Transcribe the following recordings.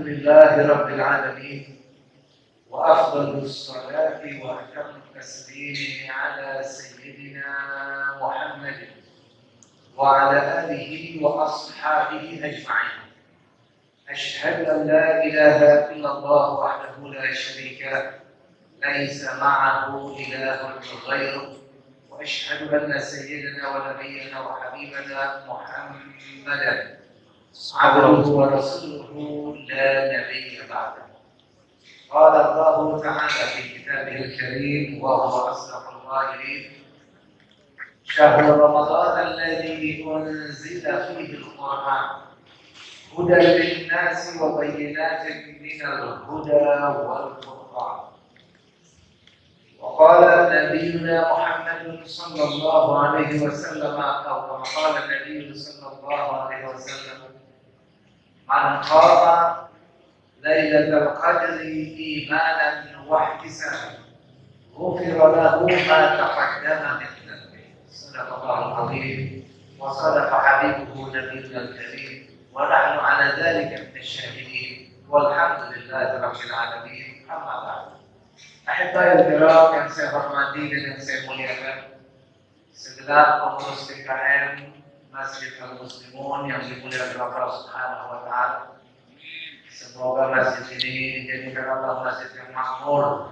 لله رب العالمين، وأفضل الصلاة وأتم التسليم على سيدنا محمد وعلى آله وأصحابه أجمعين. أشهد أن لا إله إلا الله وحده لا شريك له، ليس معه إله غيره، وأشهد أن سيدنا ونبينا وحبيبنا محمدا عبده ورسوله لا نبي بعده. قال الله تعالى في كتابه الكريم وهو أصدق القائلين: شهر رمضان الذي أنزل فيه القرآن هدى للناس وبينات من الهدى والفرقان. وقال نبينا محمد صلى الله عليه وسلم، أو كما قال النبي صلى الله عليه وسلم: من قام ليلة القدر إيمانا واحتسابا غفر له ما تقدم من ذنبه. صدق الله العظيم وصدق حبيبه نبينا الكريم، ونحن على ذلك من الشاهدين، والحمد لله رب العالمين. أما بعد، Ahibbail kiram yang saya hormati dan yang saya muliakan, segenap pengurus PKM Masjid Al-Muslimun yang dimuliakan Allah Subhanahu wa Ta'ala. Semoga masjid ini dijadikan Allah masjid yang makmur,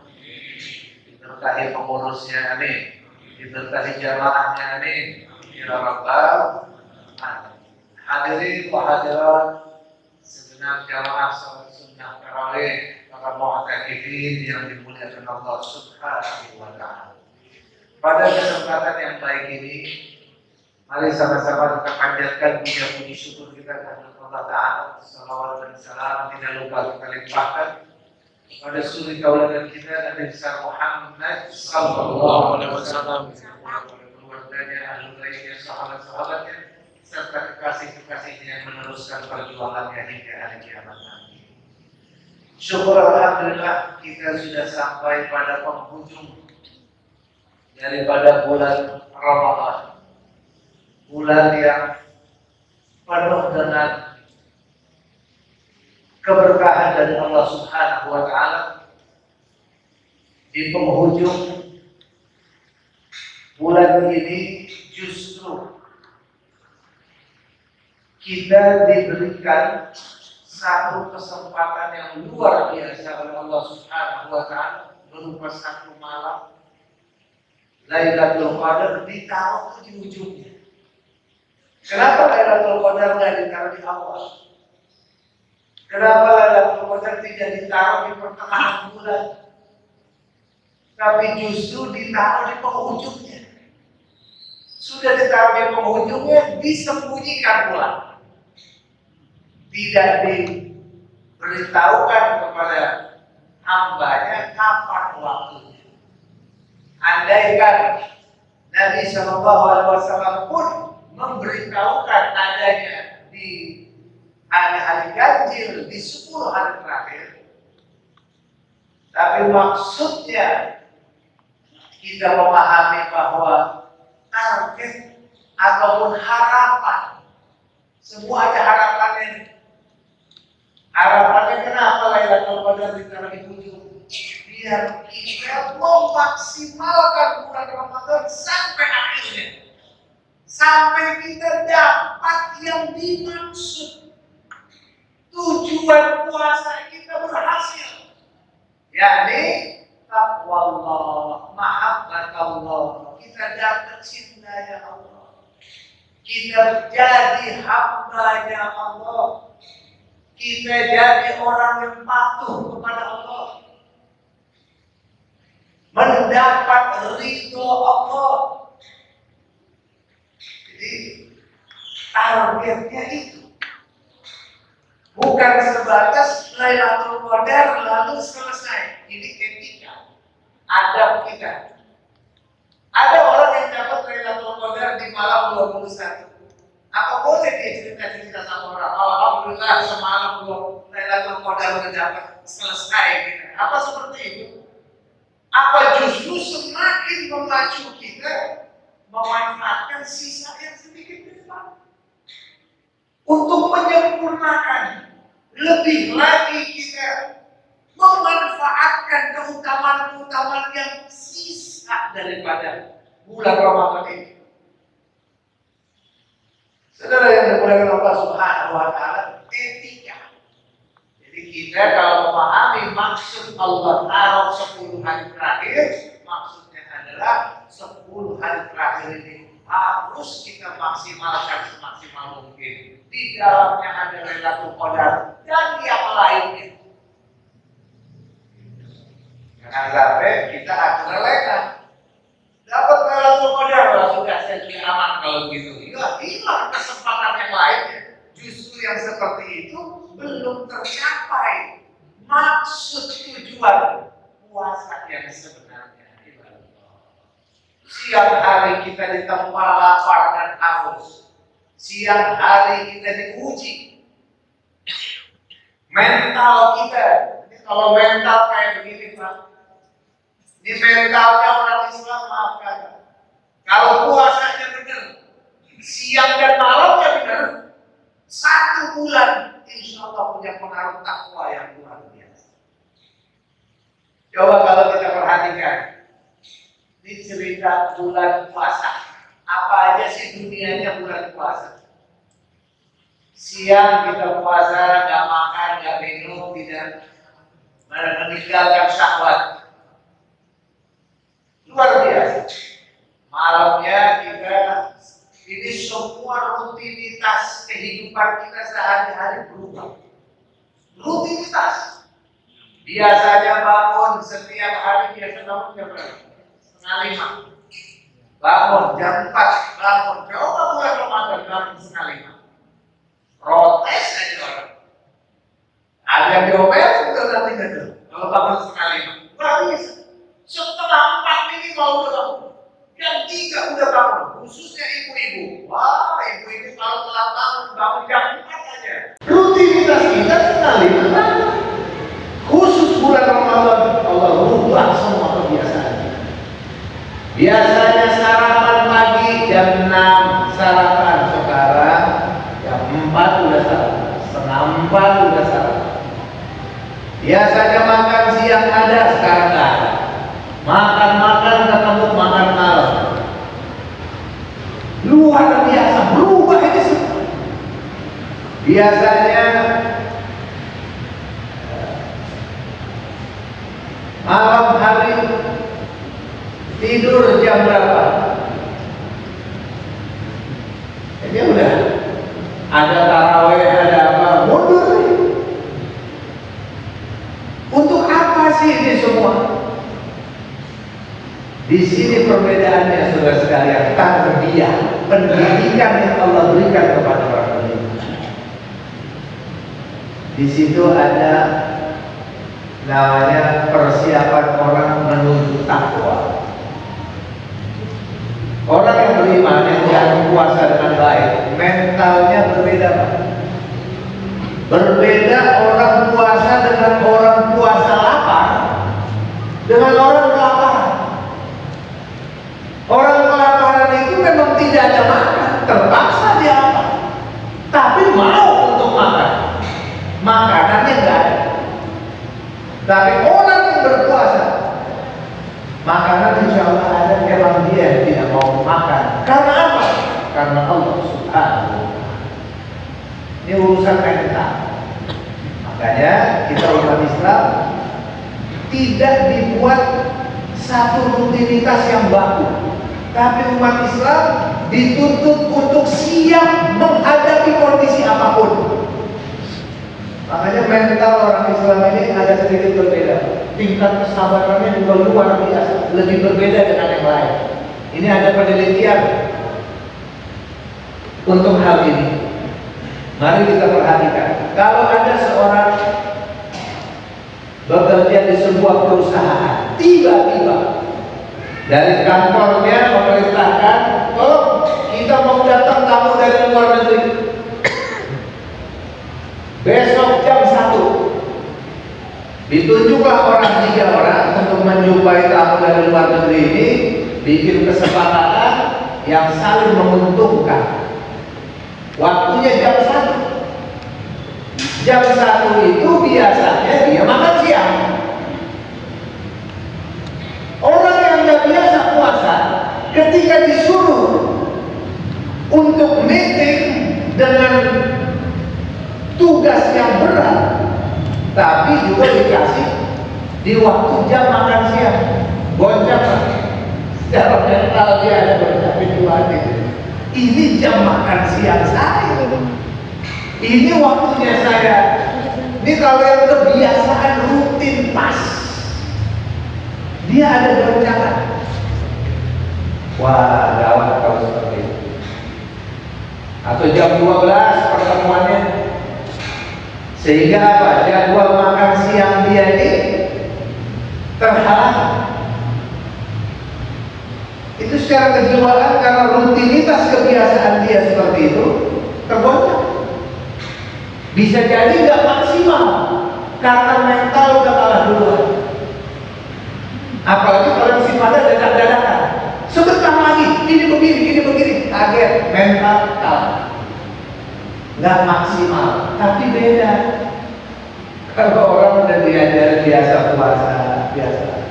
diberkahi pengurusnya, amin, diberkahi jamaahnya, amin, ya rabbal alamin. Hadirin wa hadirat segenap jamaah salat sunnah tarawih, para mu'takifin yang dimuliakan Allah Subhanahu wa Ta'ala. Pada kesempatan yang baik ini, mari sama-sama kita panjatkan puji syukur kita kepada Allah Ta'ala. Salawat dan salam tidak lupa kita limpahkan kepada suri tauladan kita Nabi besar Muhammad sallallahu alaihi wasallam, keluarganya, ahli baitnya, sahabat-sahabatnya, serta kekasih-kekasihnya yang meneruskan perjuangannya hingga hari kiamat nanti. Syukur alhamdulillah kita sudah sampai pada penghujung daripada bulan Ramadan, bulan yang penuh dengan keberkahan dari Allah Subhanahu wa Ta'ala. Di penghujung bulan ini justru kita diberikan satu kesempatan yang luar biasa oleh Allah Subhanahu wa Ta'ala, berupa satu malam Lailatul Qadar ditaruh di ujungnya. Kenapa Lailatul Qadar tidak ditaruh di awal? Kenapa Lailatul Qadar tidak ditaruh di pertengahan bulan, tapi justru ditaruh di penghujungnya? Sudah ditaruh di penghujungnya, disembunyikan pula, tidak diberitahukan kepada hambanya kapan waktunya. Andaikan Nabi Shallallahu Alaihi Wasallam pun memberitahukan adanya di hari-hari ganjil, di 10 hari terakhir, tapi maksudnya kita memahami bahwa target ataupun harapan, semua ada harapannya. Harapannya kenapa Lailatul Qadar ditaruh di ujung? Biar kita memaksimalkan bulan Ramadan sampai akhirnya, sampai kita dapat yang dimaksud. Tujuan puasa kita berhasil, yakni taqwallah, mahabbatullah. Kita dapat cintanya Allah, kita jadi hambanya Allah, kita jadi orang yang patuh kepada Allah, mendapat ridho Allah. Jadi targetnya itu bukan sebatas Lailatul Qadar lalu selesai. Ini etika, adab kita. Ada orang yang dapat Lailatul Qadar di malam 21. Apa boleh dia cerita-cerita sama orang? Alhamdulillah semalam Lailatul Qadar udah dapat, selesai gitu. Apa seperti itu? Apa justru semakin memacu kita memanfaatkan sisa yang sedikit ke depan untuk menyempurnakan lebih lagi kita memanfaatkan keutamaan-keutamaan yang sisa daripada bulan Ramadan ini. Saudara yang dimuliakan Allah Subhanahu wa Ta'ala, etika. Jadi kita kalau memahami maksud Allah taruh 10 hari terakhir, maksudnya adalah 10 hari terakhir ini harus kita maksimalkan semaksimal mungkin. Di dalamnya ada Lailatul Qadar dan yang lainnya. Jangan sampai kita akan dapat Lailatul Qadar, sudah saya aman kalau gitu. Hilang kesempatan yang lainnya. Justru yang seperti itu belum tercapai maksud tujuan puasa yang sebenarnya. Siang hari kita ditempa lapar dan haus. Siang hari kita diuji. Mental kita, ini kalau mental kayak begini Pak, ini mentalnya orang Islam, maafkan. Kalau puasanya benar, siang dan malamnya benar, 1 bulan insya Allah punya pengaruh takwa yang luar biasa. Coba kalau kita perhatikan, ini cerita bulan puasa. Apa aja sih dunianya bulan puasa? Siang kita puasa, nggak makan, nggak minum, tidak meninggalkan syahwat. Luar biasa. Malamnya kita, ini semua rutinitas kehidupan kita sehari-hari berubah. Rutinitas. Biasanya bangun setiap hari, biasa bangun jam berapa? 4:30. Bangun jam 4, bangun. Coba bulan Ramadan bangun 4:30. Protes aja orang. Ada yang diomel, udah nanti gitu. Kalau bangun 4:30, nggak bisa. Setengah 4 ini mau udah bangun. Jam 3 udah bangun. Khususnya ibu-ibu. Wah, ibu-ibu kalau telat bangun jam 4 aja. Rutinitas kita 4:30. Khusus bulan Ramadan, Allah rubah semua kebiasaan. Biasanya sarapan pagi jam 6 sarapan, sekarang jam 4 udah sarapan, 3:30 udah sarapan. Biasanya makan siang ada, sekarang nggak ada. Makan ketemu makan malam. Luar biasa, berubah ini semua. Biasanya malam hari tidur jam berapa? Ini udah ada taraweh, ada apa, mundur. Untuk apa sih ini semua? Di sini perbedaannya, saudara sekalian, tarbiyah, pendidikan yang Allah berikan kepada orang pendidik. Di situ ada namanya persiapan orang menuju takwa. Orang yang beriman yang jangan puasa dengan baik, mentalnya berbeda Pak. Berbeda orang puasa dengan orang puasa lapar, dengan orang kelaparan. Orang kelaparan itu memang tidak ada makan, terpaksa dia apa? Tapi mau untuk makan, makanannya nggak ada. Tapi orang yang berpuasa, makanan insya Allah ada, memang dia tidak mau makan. Karena apa? Karena Allah Subhanahu wa Ta'ala. Ini urusan mental. Makanya kita umat Islam tidak dibuat satu rutinitas yang baku, tapi umat Islam dituntut untuk siap menghadapi kondisi apapun. Makanya mental orang Islam ini ada sedikit berbeda. Tingkat kesabarannya juga luar biasa, lebih berbeda dengan yang lain. Ini ada penelitian untuk hal ini. Mari kita perhatikan. Kalau ada seorang bekerja di sebuah perusahaan, tiba-tiba dari kantornya memerintahkan, "Oh, kita mau datang tamu dari luar negeri. Besok jam 1. Ditunjuklah 3 orang untuk menjumpai tamu dari luar negeri ini, bikin kesepakatan yang saling menguntungkan. Waktunya jam 1. Jam 1 itu biasanya dia makan siang. Orang yang nggak biasa puasa, ketika disuruh untuk meeting dengan tugas yang berat, tapi juga dikasih di waktu jam makan siang, goncang lah. Secara mental dia ada goncang itu hati. Ini jam makan siang saya. Ini waktunya saya. Ini kalau yang kebiasaan rutin pas, dia ada goncangan. Wah, gawat kalau seperti itu. Atau jam 12 pertemuannya, sehingga apa? Jadwal makan siang dia ini terhalang. Itu secara kejiwaan, karena rutinitas kebiasaan dia seperti itu tergoncang. Bisa jadi nggak maksimal karena mental udah kalah duluan. Apalagi kalau sifatnya dadak-dadakan. Sebentar lagi, ini begini, kaget, mental kalah. Nggak maksimal, tapi beda. Kalau orang udah diajar biasa puasa, biasa.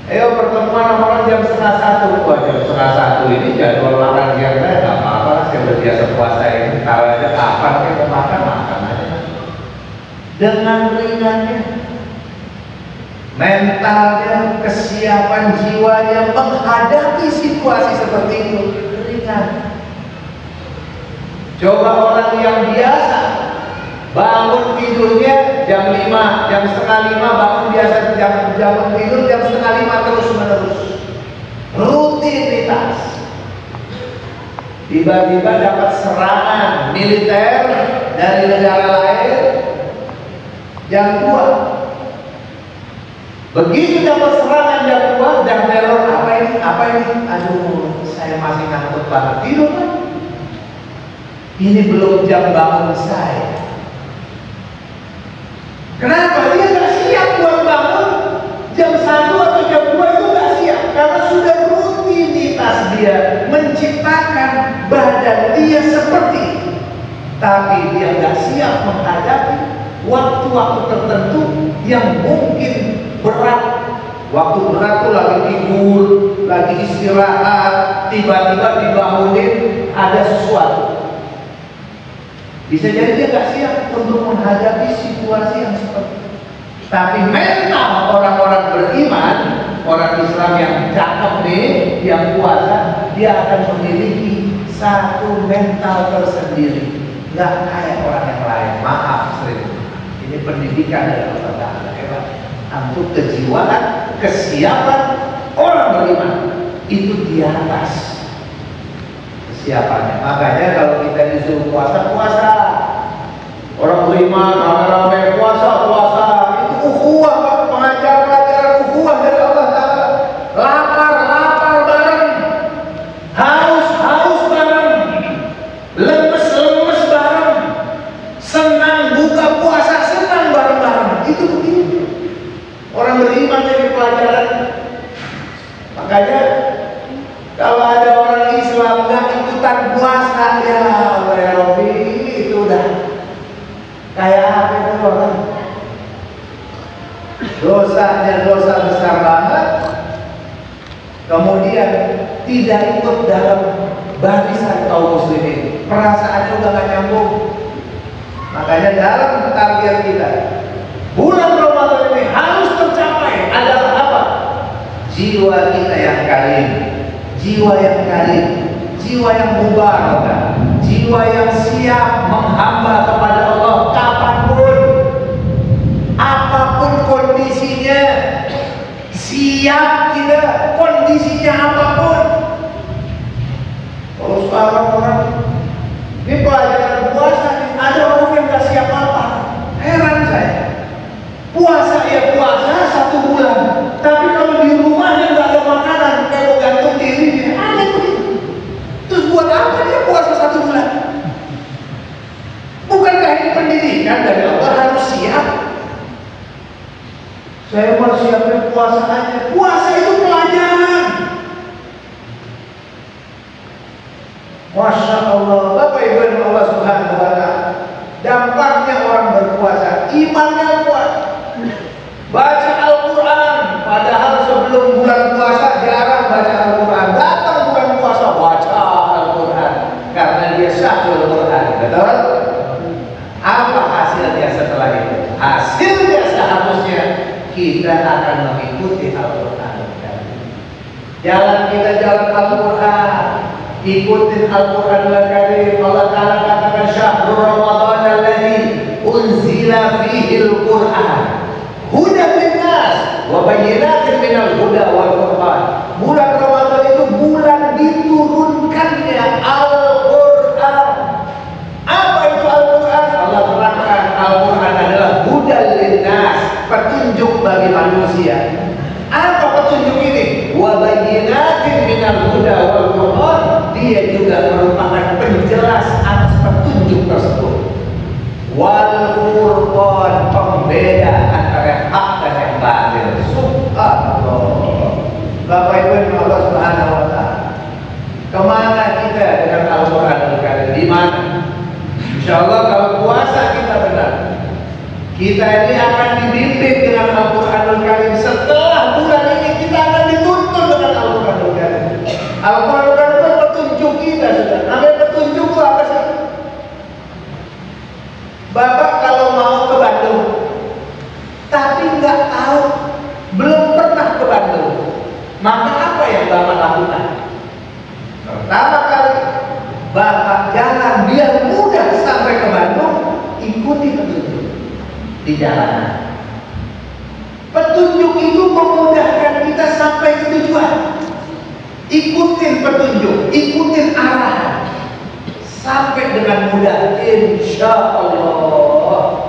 Ayo pertemuan orang jam 12:30. Wah, jam 12:30 ini jadwal makan siang saya nggak apa-apa, saya udah biasa puasa ini. Kalau aja kapan kita makan aja. Dengan ringannya, mentalnya, kesiapan jiwanya menghadapi situasi seperti itu ringan. Coba orang yang biasa bangun tidurnya jam 5, jam setengah 5 bangun biasa jam tidur jam setengah 5 terus menerus, rutinitas. Tiba-tiba dapat serangan militer dari negara lain jam 2. Begitu dapat serangan jam 2 dan teror, apa ini? Aduh, saya masih ngantuk banget, tidur kan? Ini belum jam bangun saya. Kenapa? Dia nggak siap buat bangun jam 1 atau jam 2 itu nggak siap, karena sudah rutinitas dia menciptakan badan dia seperti itu. Tapi dia nggak siap menghadapi waktu-waktu tertentu yang mungkin berat. Waktu berat tuh lagi tidur, lagi istirahat, tiba-tiba dibangunin ada sesuatu. Bisa jadi dia nggak siap untuk menghadapi situasi yang seperti itu. Tapi mental orang-orang beriman, orang Islam yang cakep nih, yang puasa, dia akan memiliki satu mental tersendiri. Nggak kayak orang yang lain. Maaf, sering. Ini pendidikan dari Allah Ta'ala. Untuk kejiwaan, kesiapan orang beriman itu di atas kesiapannya. Makanya kalau kita disuruh puasa, orang beriman rame-rame puasa, itu ukhuwah, pengajaran ukhuwah dari Allah Ta'ala. Lapar bareng, haus bareng, lemes bareng, senang buka puasa, senang bareng-bareng. Itu begitu orang beriman dari pelajaran. Makanya kalau ada orang Islam nggak ikutan puasa, ya Robi, itu udah kayak apa itu orang? Dosanya dosa besar banget. Kemudian tidak ikut dalam barisan kaum muslimin. Perasaannya udah gak nyambung. Makanya dalam target kita bulan Ramadan ini harus tercapai adalah apa? Jiwa kita yang karim, jiwa yang karim, jiwa yang mubarak, jiwa yang siap menghamba kepada Allah kapanpun, apapun kondisinya. Siap kita kondisinya apapun. Kalau sekarang orang ini pelajaran puasa, ada orang yang gak siap apa. Heran saya. Puasa ya puasa 1 bulan, tapi kalau di rumahnya nggak ada makanan, kayak gantung diri, aneh begitu. Terus buat apa dia puasa 1 bulan? Bukankah ini pendidikan dari Allah harus siap? Saya mau siapin puasa aja. Puasa itu pelajaran. Masya Allah, Bapak Ibu yang Allah Subhanahu wa Ta'ala, dampak akan mengikuti Al-Quran. Jalan kita jalan Al-Quran, ikutin Al-Quran Al-Karim. Allah Ta'ala katakan syahrul Ramadan alladzi unzila fihi Al-Quran hudan linnas wa bayyinatin minal huda wal furqan. Bulan Ramadan itu bulan diturunkannya Al-Quran. Apa itu Al-Quran? Allah terangkan Al-Quran adalah hudan linnas, petunjuk bagi manusia. Apa petunjuk ini? Wa bayyinatin minal huda wal furqan. Dia juga merupakan penjelas atas petunjuk tersebut. Wal furqan, pembeda antara hak dan yang batil. Subhanallah. Bapak Ibu Allah Subhanahu wa taala. Kemana kita dengan Al-Quran Al-Karim? Di mana? Insyaallah kalau puasa kita benar, kita ini akan dibimbing dengan Al-Quran Al-Karim. Setelah bulan ini kita akan dituntun dengan Al-Quran Al-Karim. Al-Quran Al-Karim itu petunjuk kita sudah. Namanya petunjuk itu apa sih? Bapak kalau mau ke Bandung, tapi nggak tahu, belum pernah ke Bandung, maka apa yang Bapak lakukan? Pertama kali Bapak jalan biar mudah sampai ke Bandung, ikuti petunjuk di jalanan. Petunjuk itu memudahkan kita sampai ke tujuan. Ikutin petunjuk, ikutin arahan, sampai dengan mudah, insya Allah.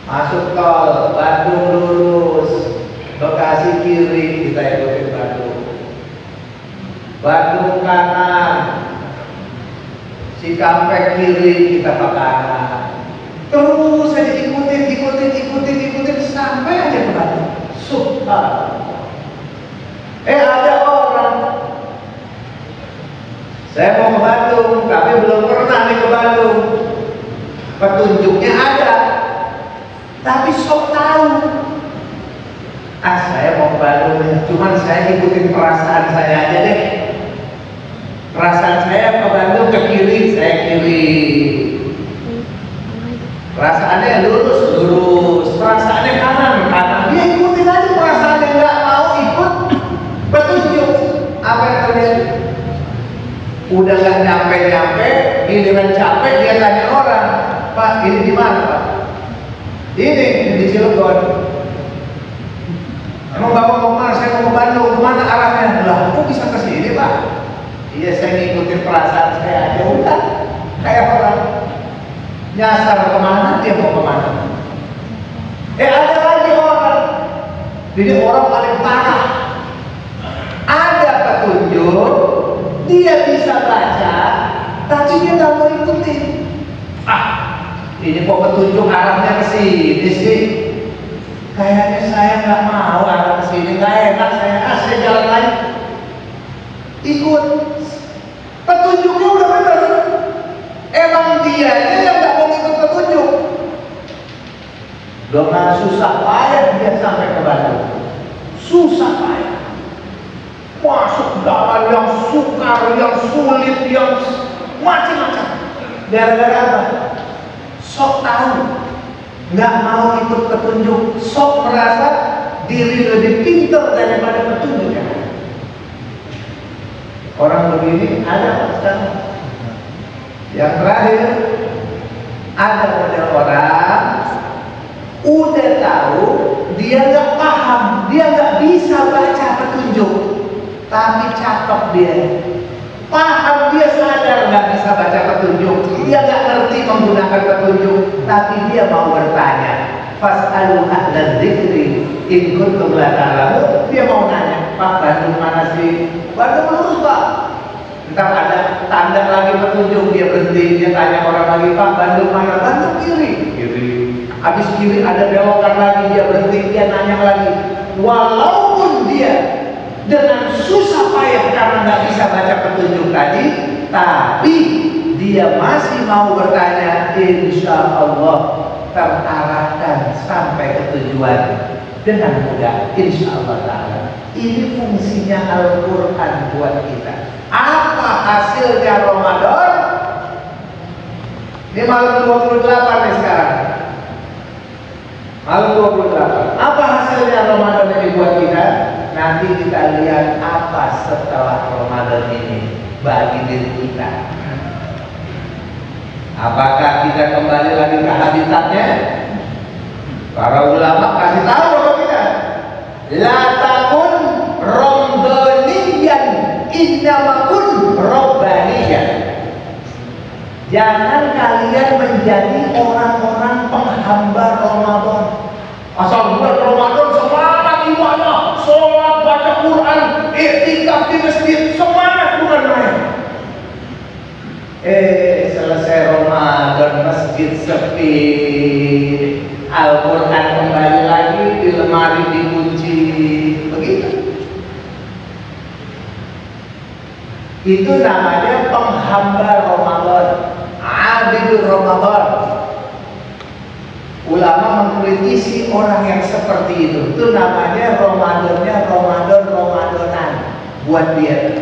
Masuk tol, Bandung lurus, Bekasi kiri, kita ikutin Bandung. Bandung kanan, Cikampek kiri, kita ke kanan. Terus saja ikutin sampai aja ke Bandung. Subhanallah. Ada orang, saya mau ke Bandung, tapi belum pernah nih ke Bandung. Petunjuknya ada, tapi sok tahu. Saya mau ke Bandung, cuman saya ikutin perasaan saya aja deh. Perasaan saya ke Bandung ke kiri, saya kiri. Perasaannya lurus, perasaannya kanan. Dia ikutin aja perasaannya, nggak mau ikut petunjuk. Apa yang terjadi? Udah nggak nyampe, giliran capek dia tanya orang, Pak, ini di mana Pak? Ini di Cilegon. Emang Bapak mau kemana? Saya mau ke Bandung. Kemana arahnya? Lah, kok bisa ke sini Pak? Iya, saya ngikutin perasaan saya aja. Udah, kayak orang nyasar kemana, dia mau kemana. Ada lagi orang, jadi orang paling parah. Ada petunjuk, dia bisa baca, tapi dia nggak mau ikutin. Ini kok petunjuk arahnya ke sini sih? Kayaknya saya nggak mau arah ke sini, nggak enak saya jalan lain. Ikut, petunjuknya udah benar. Emang dia yang nggak mau ikut petunjuk. Dengan susah payah dia sampai ke Bandung. Susah payah. Masuk jalan yang sukar, yang sulit, yang macam-macam. Gara-gara apa? Sok tahu, nggak mau ikut petunjuk. Sok merasa diri lebih pintar daripada petunjuk yang ada. Orang begini ada sekarang. Yang terakhir, ada model orang udah tahu, dia nggak paham, dia nggak bisa baca petunjuk, tapi cakep dia. Paham, dia sadar nggak bisa baca petunjuk, dia nggak ngerti menggunakan petunjuk, tapi dia mau bertanya. Fas'alu ahla dzikri in kuntum la ta'lamun. Dia mau nanya, Pak, Bandung mana sih? Bandung lurus Pak. Ntar ada tanda lagi petunjuk, dia berhenti, dia tanya orang lagi, Pak, Bandung mana? Bandung kiri. Habis kiri ada belokan lagi, dia berhenti, dia nanya lagi. Walaupun dia dengan susah payah karena nggak bisa baca petunjuk tadi, tapi dia masih mau bertanya, insya Allah terarahkan sampai ke tujuan dengan mudah, insya Allah Ta'ala. Ini fungsinya Al-Quran buat kita. Apa hasilnya Ramadan? Ini malam 28 nih sekarang. Malam 28. Apa hasilnya Ramadan ini buat kita? Nanti kita lihat apa setelah Ramadan ini bagi diri kita. Apakah kita kembali lagi ke habitatnya? Para ulama kasih tahu kepada kita, la takun ramadaniyan, innamakun rabbaniyan. Jangan kalian menjadi orang-orang penghamba Ramadan. Asal bulan Ramadan semangat ibadah, sholat, baca Quran, iktikaf di masjid, semangat bukan main. Selesai Ramadan masjid sepi, Al-Quran kembali lagi di lemari dikunci, begitu. Itu namanya penghamba Ramadan, abidul Ramadan. Ulama mengkritisi orang yang seperti itu namanya Ramadannya Ramadanan buat dia.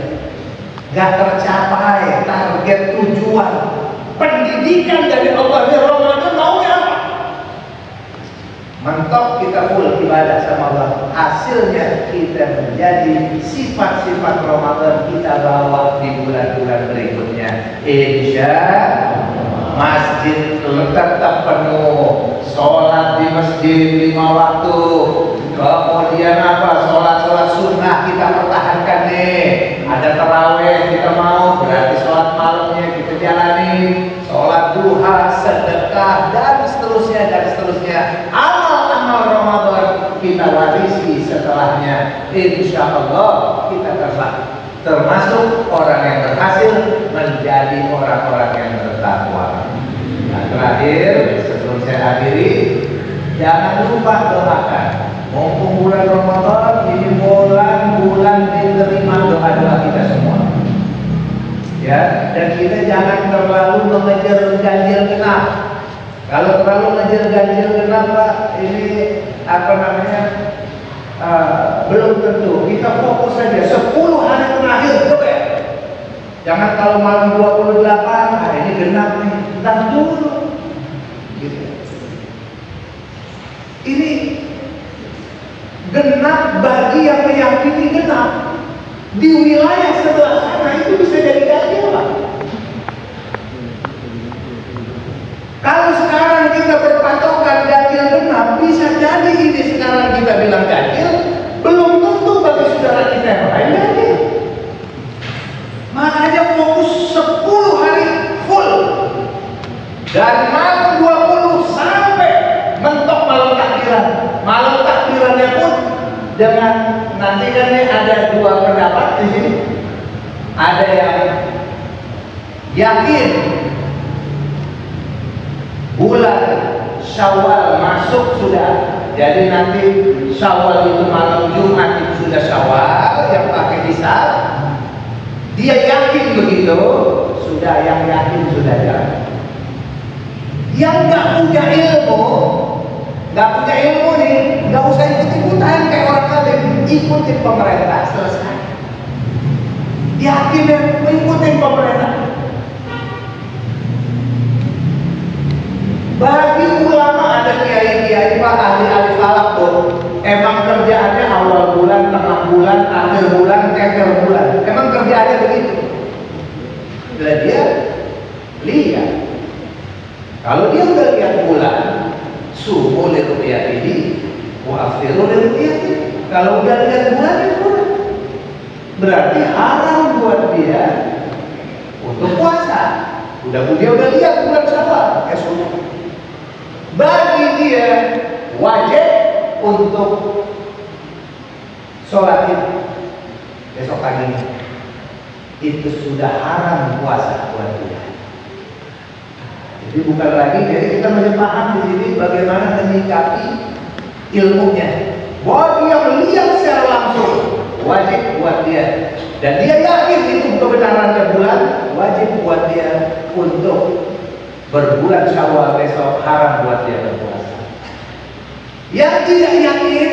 Gak tercapai target tujuan pendidikan dari Allah. Ramadan maunya apa? Mentok kita full ibadah sama Allah, hasilnya kita menjadi sifat-sifat Ramadan kita bawa di bulan-bulan berikutnya. Insya masjid tetap penuh, sholat di masjid 5 waktu, kemudian apa, sholat sunnah kita pertahankan nih. Ada taraweh kita mau, berarti sholat malamnya kita jalani, sholat duha, sedekah, dan seterusnya. Amal Ramadan kita warisi setelahnya. Insya Allah kita termasuk orang yang berhasil menjadi orang-orang yang bertakwa. Nah, terakhir sebelum saya akhiri, jangan lupa doakan. Mumpung bulan Ramadan ini bulan diterima doa-doa kita semua. Ya, dan kita jangan terlalu mengejar ganjil genap. Kalau terlalu mengejar ganjil genap, Pak, ini apa namanya? Belum tentu. Kita fokus saja 10 hari terakhir, coba ya. Jangan kalau malam 28, hari ini genap nih, entar dulu. Gitu. Ini genap bagi yang meyakini genap. Di wilayah sebelah sana itu bisa jadi ganjil, Pak. Kalau sekarang kita berpatokan ganjil genap, bisa jadi ini sekarang kita bilang ganjil, belum tentu bagi saudara kita yang lain ganjil. Makanya fokus 10 hari full, dari malam 20 sampai mentok malam takbiran. Malam takbirannya pun dengan nanti kan ini ada 2 pendapat di sini. Ada yang yakin bulan Syawal masuk sudah, jadi nanti Syawal itu malam Jumat itu sudah Syawal yang pakai hisab. Dia yakin begitu, sudah, yang yakin sudah jalan. Yang nggak punya ilmu nih, nggak usah ikut-ikutan kayak orang lain, ikutin pemerintah, selesai. Yakin dan mengikutin pemerintah. Bagi ulama ada kiai-kiai, Pak, ahli-ahli falak tuh, emang kerjaannya awal bulan, tengah bulan, akhir bulan, akhir bulan. Emang kerjaannya begitu. Bila dia lihat, kalau dia udah lihat bulan, subuh liru'yat ini, wa'afiru liru'yat ini. Kalau udah lihat bulan, itu berarti haram buat dia untuk puasa. Dia udah lihat bulan Syawal, ya sudah. Bagi dia wajib untuk sholat besok pagi. Itu sudah haram puasa buat dia. Jadi bukan lagi, jadi kita mesti paham di sini bagaimana menyikapi ilmunya. Bahwa dia melihat secara langsung, wajib buat dia. Dan dia yakin itu kebenarannya bulan, wajib buat dia untuk berbulan Syawal besok, haram buat dia berpuasa. Yang tidak yakin,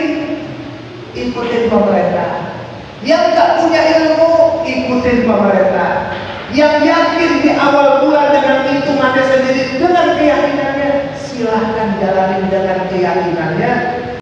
ikutin pemerintah. Yang tak punya ilmu, ikutin pemerintah. Yang yakin di awal bulan dengan hitungannya sendiri, dengan keyakinannya, silahkan jalanin dengan keyakinannya.